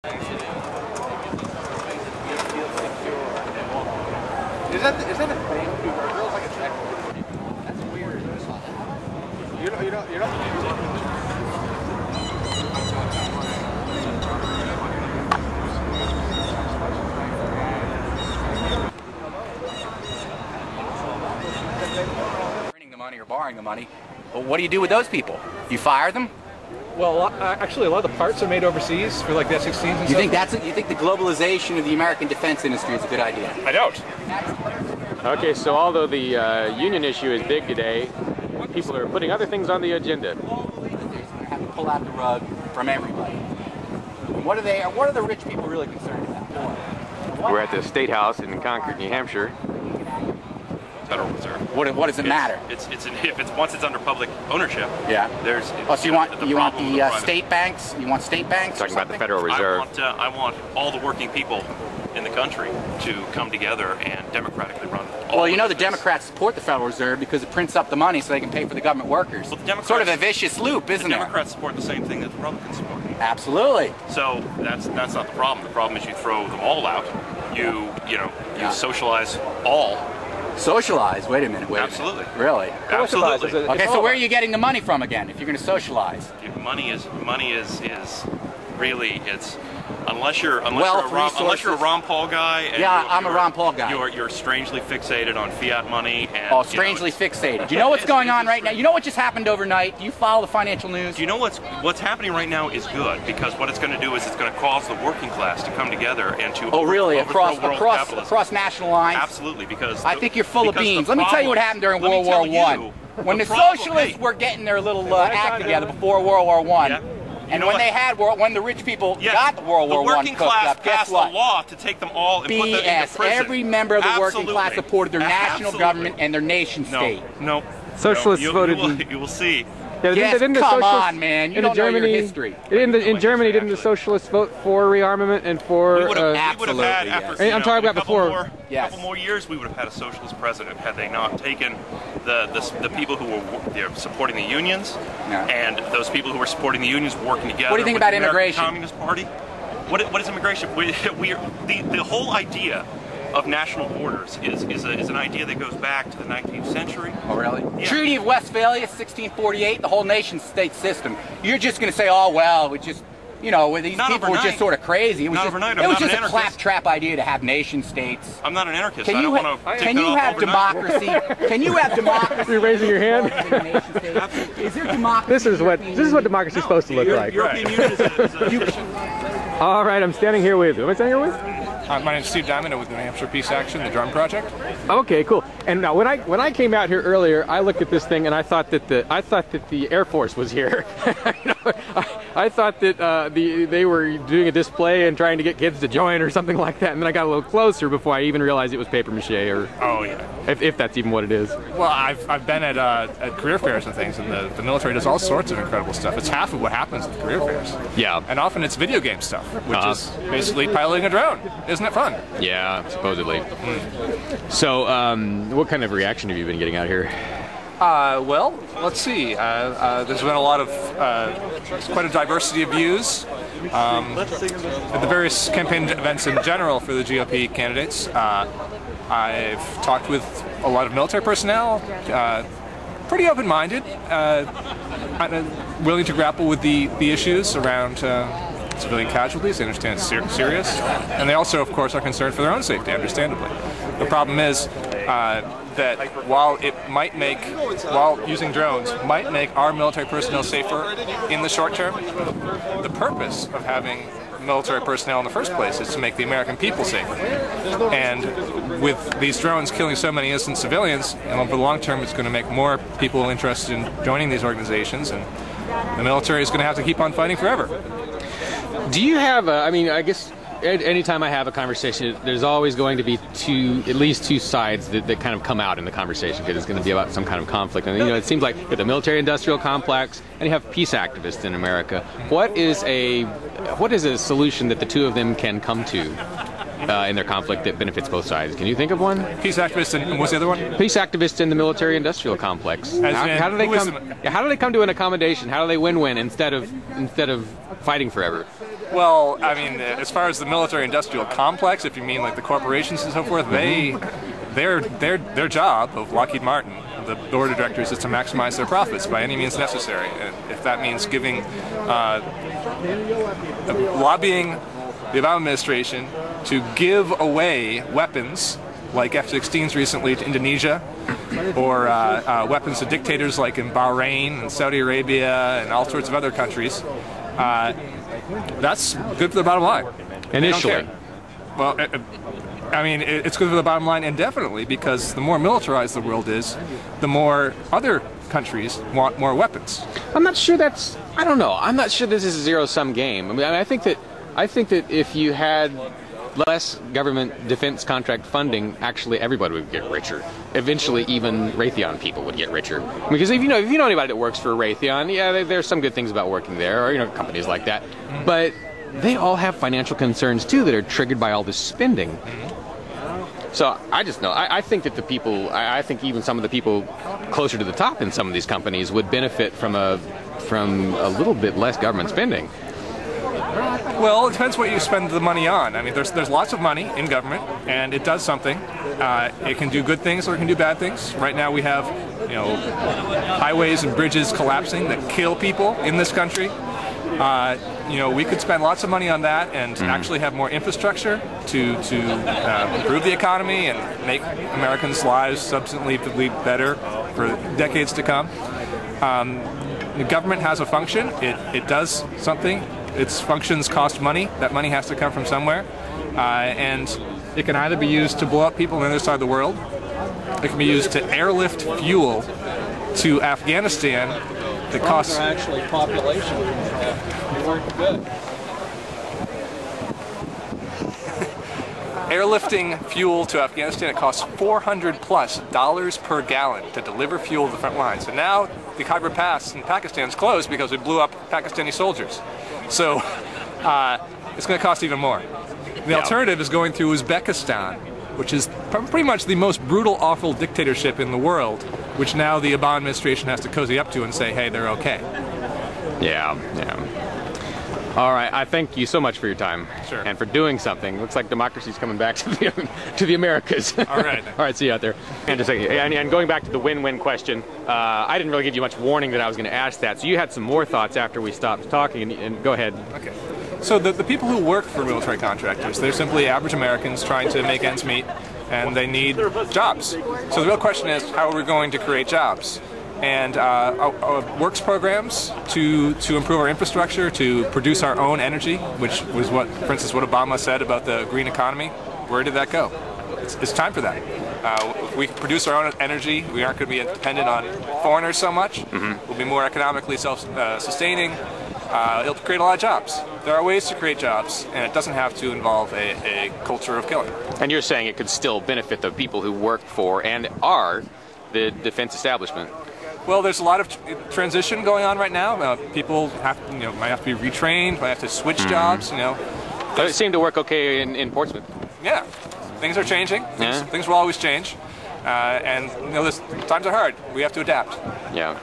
Is that a thing? Girls like a check. That's weird. You don't. Printing the money or borrowing the money. Well, what do you do with those people? You fire them? Well, actually, a lot of the parts are made overseas for like the F-16s and You stuff. think the globalization of the American defense industry is a good idea? I don't. Okay, so although the union issue is big today, people are putting other things on the agenda. Have to pull out the rug from everybody. What are the rich people really concerned about? We're at the State House in Concord, New Hampshire. Federal Reserve. What does it matter? Once it's under public ownership. Yeah. There's. Oh, so you want the state banks? You want state banks? Talking about the Federal Reserve. I want all the working people in the country to come together and democratically run. Well, you know the Democrats support the Federal Reserve because it prints up the money so they can pay for the government workers. Well, the Democrats, sort of a vicious loop, isn't it? The Democrats support the same thing that the Republicans support. Absolutely. So that's not the problem. The problem is you throw them all out. You socialize all. Socialize? Wait a minute. Absolutely. Really? Absolutely. Okay, so where are you getting the money from again if you're going to socialize? Money is really unless you're a Ron Paul guy. And yeah, I'm a Ron Paul guy. You're strangely fixated on fiat money. And, strangely fixated. Do you know what's going on right now? You know what just happened overnight? Do you follow the financial news? Do you know what's happening right now is good because what it's going to do is it's going to cause the working class to come together and to across national lines? Absolutely, because I think you're full of beans. Let me tell you what happened during World War I. When the socialists were getting their little act together before World War I. Yeah. And when the rich people got the World War I working cooked class up, guess passed what? a law to take them all and put them into prison. Every member of the working class supported their national government and their nation state. No. Socialists voted. You will see. Yeah, yes, come on, man. You don't know your history. In Germany, didn't the socialists vote for rearmament and for... We would have had, after I'm talking about before. A couple more years, we would have had a socialist president had they not taken the people who were supporting the unions and those people who were supporting the unions working together. What do you think about immigration? Communist Party. What is immigration? The whole idea of national borders is an idea that goes back to the 19th century. Oh, really? Yeah. Treaty of Westphalia, 1648, the whole nation-state system. You're just going to say, oh, well, we just, these people were just sort of crazy. It was just a claptrap idea to have nation-states. I'm not an anarchist. Can you have democracy? Can you have democracy? You're raising your hand? Is there democracy? This is what democracy is supposed to look like. European Union is All right, I'm standing here with... Who am I standing here with? My name's Steve Diamond. I'm with New Hampshire Peace Action, the Drum Project. Okay, cool. And now, when I came out here earlier, I looked at this thing and I thought that the Air Force was here. I thought that they were doing a display and trying to get kids to join or something like that. And then I got a little closer before I even realized it was paper mache or if that's even what it is. Well, I've been at career fairs and things, and the military does all sorts of incredible stuff. It's half of what happens at career fairs. Yeah. And often it's video game stuff, which is basically piloting a drone. Isn't it fun? Yeah, supposedly. So, what kind of reaction have you been getting out here? Well, let's see. There's been a lot of, quite a diversity of views at the various campaign events in general for the GOP candidates. I've talked with a lot of military personnel, pretty open-minded, willing to grapple with the issues around civilian casualties. They understand it's serious, and they also, of course, are concerned for their own safety, understandably. The problem is that while using drones might make our military personnel safer in the short term, the purpose of having military personnel in the first place is to make the American people safer. And with these drones killing so many innocent civilians, and over the long term it's going to make more people interested in joining these organizations, and the military is going to have to keep on fighting forever. Do you have I guess anytime I have a conversation, there's always going to be at least two sides that kind of come out in the conversation, because it's going to be about some kind of conflict. And it seems like you have the military-industrial complex, and you have peace activists in America. What is a solution that the two of them can come to in their conflict that benefits both sides? Can you think of one? Peace activists and what's the other one? Peace activists in the military-industrial complex. How do they come to an accommodation? How do they win-win instead of fighting forever? Well, I mean, as far as the military-industrial complex, if you mean like the corporations and so forth, their job of Lockheed Martin, the board of directors, is to maximize their profits by any means necessary. And if that means giving, lobbying the Obama administration to give away weapons like F-16s recently to Indonesia, or weapons to dictators like in Bahrain and Saudi Arabia and all sorts of other countries, that's good for the bottom line. Initially. Well, I mean, it's good for the bottom line indefinitely, because the more militarized the world is, the more other countries want more weapons. I'm not sure that's, I don't know. I'm not sure this is a zero-sum game. I mean, I think that if you had less government defense contract funding, actually everybody would get richer. Eventually, even Ratheon people would get richer. Because if you know anybody that works for Ratheon, yeah, there's some good things about working there, or companies like that. But they all have financial concerns too that are triggered by all this spending. So I just know. I think that the people, I think even some of the people closer to the top in some of these companies would benefit from a little bit less government spending. Well, it depends what you spend the money on. I mean, there's lots of money in government, and it does something. It can do good things or it can do bad things. Right now we have, highways and bridges collapsing that kill people in this country. We could spend lots of money on that and actually have more infrastructure to improve the economy and make Americans' lives substantively better for decades to come. The government has a function. It does something. Its functions cost money. That money has to come from somewhere. And it can either be used to blow up people on the other side of the world. It can be used to airlift fuel to Afghanistan that costs... actually population. They weren't good. Airlifting fuel to Afghanistan, it costs $400+ per gallon to deliver fuel to the front lines. And now the Khyber Pass in Pakistan is closed because we blew up Pakistani soldiers. So it's going to cost even more. The alternative is going through Uzbekistan, which is pretty much the most brutal, awful dictatorship in the world, which now the Obama administration has to cozy up to and say, hey, they're okay. Yeah. All right, I thank you so much for your time. Sure. And for doing something. Looks like democracy's coming back to the Americas. All right. All right, see you out there. And just and going back to the win-win question, I didn't really give you much warning that I was going to ask that, so you had some more thoughts after we stopped talking, and go ahead. Okay. So the people who work for military contractors, they're simply average Americans trying to make ends meet, and they need jobs. So the real question is, how are we going to create jobs? And works programs to improve our infrastructure, to produce our own energy, which was what, for instance, what Obama said about the green economy. Where did that go? It's time for that. If we can produce our own energy, we aren't going to be dependent on foreigners so much. We'll be more economically self-sustaining. It'll create a lot of jobs. There are ways to create jobs, and it doesn't have to involve a culture of killing. And you're saying it could still benefit the people who work for and are the defense establishment? Well, there's a lot of transition going on right now. People might have to be retrained, might have to switch jobs. But it seemed to work okay in Portsmouth. Yeah, things are changing. Things will always change, and times are hard. We have to adapt. Yeah.